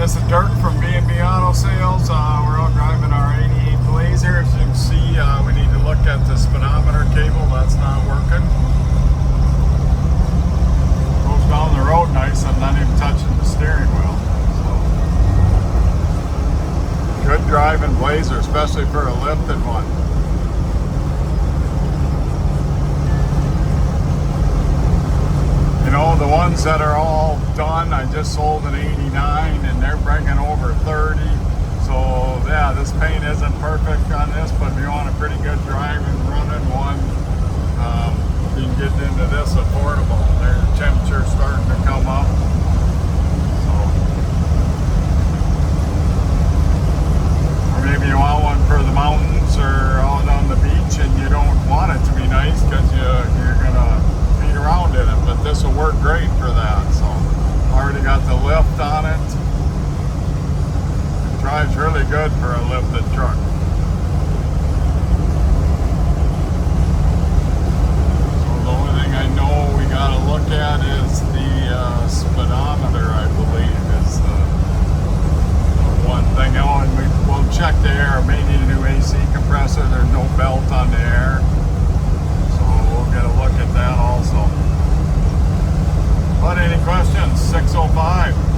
this is Dirk from B&B Auto Sales. We're out driving our 88 Blazer. As you can see, we need to look at the speedometer cable. That's not working. Goes down the road nice. I'm not even touching the steering wheel. So, good driving Blazer, especially for a lifted one. You know, the ones that are all done, I just sold an 89 and they're bringing over 30. So yeah, this paint isn't perfect on this, but if you want a pretty good driving, running one, you can get into this affordable. There's the temperature starting to come up. So, or maybe you want one for the mountains or out on the beach and you don't want it to be nice because you're gonna around in it, but this will work great for that. So already got the lift on it. It drives really good for a lifted truck. So the only thing I know we got to look at is the speedometer, I believe, is the one thing. Oh, and we'll check the air. May need a new AC compressor. There's no belt on the air. We'll get a look at that also. But any questions? 605